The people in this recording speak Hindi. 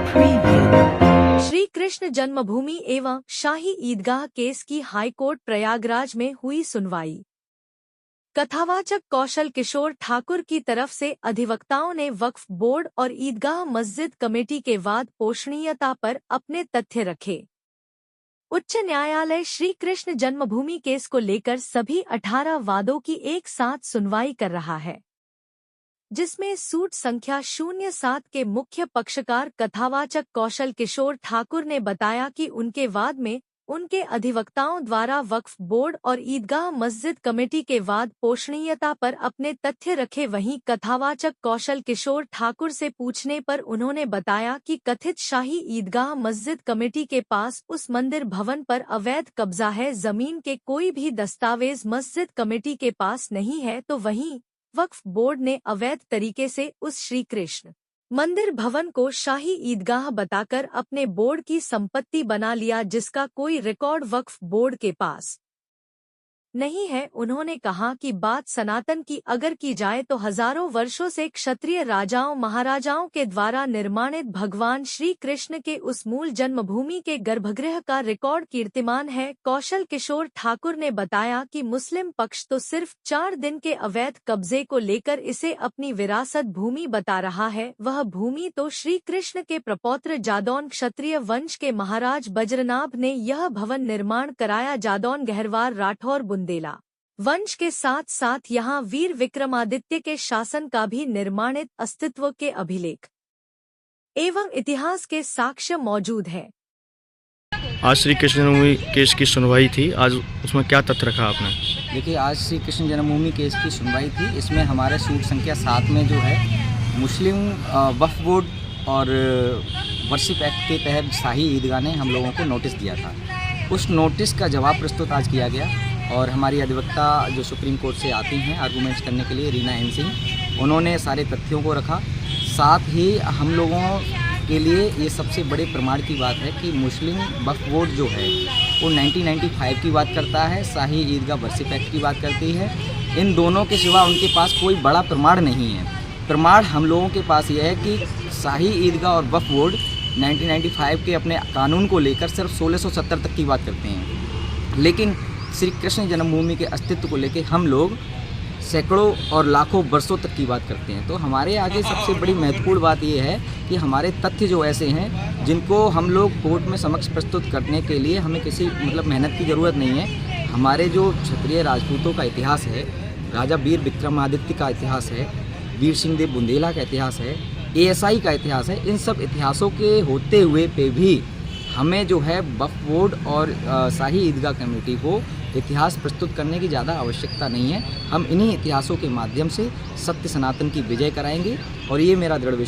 प्रीव्यू। श्री कृष्ण जन्मभूमि एवं शाही ईदगाह केस की हाईकोर्ट प्रयागराज में हुई सुनवाई। कथावाचक कौशल किशोर ठाकुर की तरफ से अधिवक्ताओं ने वक्फ बोर्ड और ईदगाह मस्जिद कमेटी के वाद पोषणीयता पर अपने तथ्य रखे। उच्च न्यायालय श्री कृष्ण जन्मभूमि केस को लेकर सभी 18 वादों की एक साथ सुनवाई कर रहा है, जिसमें सूट संख्या 07 के मुख्य पक्षकार कथावाचक कौशल किशोर ठाकुर ने बताया कि उनके वाद में उनके अधिवक्ताओं द्वारा वक्फ बोर्ड और ईदगाह मस्जिद कमेटी के वाद पोषणीयता पर अपने तथ्य रखे। वहीं कथावाचक कौशल किशोर ठाकुर से पूछने पर उन्होंने बताया कि कथित शाही ईदगाह मस्जिद कमेटी के पास उस मंदिर भवन पर अवैध कब्जा है, जमीन के कोई भी दस्तावेज मस्जिद कमेटी के पास नहीं है, तो वहीं वक्फ बोर्ड ने अवैध तरीके से उस श्री कृष्ण मंदिर भवन को शाही ईदगाह बताकर अपने बोर्ड की संपत्ति बना लिया, जिसका कोई रिकॉर्ड वक्फ बोर्ड के पास नहीं है। उन्होंने कहा कि बात सनातन की अगर की जाए तो हजारों वर्षों से क्षत्रिय राजाओं महाराजाओं के द्वारा निर्माणित भगवान श्री कृष्ण के उस मूल जन्मभूमि के गर्भगृह का रिकॉर्ड कीर्तिमान है। कौशल किशोर ठाकुर ने बताया कि मुस्लिम पक्ष तो सिर्फ 4 दिन के अवैध कब्जे को लेकर इसे अपनी विरासत भूमि बता रहा है, वह भूमि तो श्री कृष्ण के प्रपौत्र जादौन क्षत्रिय वंश के महाराज बज्रनाभ ने यह भवन निर्माण कराया। जादौन गहरवार राठौर बुंदेला वंश के साथ साथ यहाँ वीर विक्रमादित्य के शासन का भी निर्माणित अस्तित्व के अभिलेख एवं इतिहास के साक्ष्य मौजूद है। आज श्री कृष्ण जन्मभूमि केस की सुनवाई थी, आज उसमें क्या तथ्य रखा आपने? देखिए, आज श्री कृष्ण जन्मभूमि केस की सुनवाई थी। इसमें हमारे सूट संख्या 7 में जो है मुस्लिम वक्फ बोर्ड और वर्शिप एक्ट के तहत शाही ईदगाह ने हम लोगों को नोटिस दिया था। उस नोटिस का जवाब प्रस्तुत आज किया गया और हमारी अधिवक्ता जो सुप्रीम कोर्ट से आती हैं आर्गूमेंट्स करने के लिए, रीना एन सिंह, उन्होंने सारे तथ्यों को रखा। साथ ही हम लोगों के लिए ये सबसे बड़े प्रमाण की बात है कि मुस्लिम वक्फ बोर्ड जो है वो 1995 की बात करता है, शाही ईदगाह वर्शिप एक्ट की बात करती है। इन दोनों के सिवा उनके पास कोई बड़ा प्रमाण नहीं है। प्रमाण हम लोगों के पास ये है कि शाही ईदगाह और वक्फ बोर्ड 1995 के अपने कानून को लेकर सिर्फ 1670 तक की बात करते हैं, लेकिन श्री कृष्ण जन्मभूमि के अस्तित्व को लेकर हम लोग सैकड़ों और लाखों वर्षों तक की बात करते हैं। तो हमारे आगे सबसे बड़ी महत्वपूर्ण बात यह है कि हमारे तथ्य जो ऐसे हैं जिनको हम लोग कोर्ट में समक्ष प्रस्तुत करने के लिए हमें किसी मेहनत की ज़रूरत नहीं है। हमारे जो क्षत्रिय राजपूतों का इतिहास है, राजा वीर विक्रमादित्य का इतिहास है, वीर सिंह देव बुंदेला का इतिहास है, ASI का इतिहास है, इन सब इतिहासों के होते हुए पे भी हमें जो है वक्फ बोर्ड और शाही ईदगाह कमेटी को इतिहास प्रस्तुत करने की ज़्यादा आवश्यकता नहीं है। हम इन्हीं इतिहासों के माध्यम से सत्य सनातन की विजय कराएंगे और ये मेरा दृढ़ विश्वास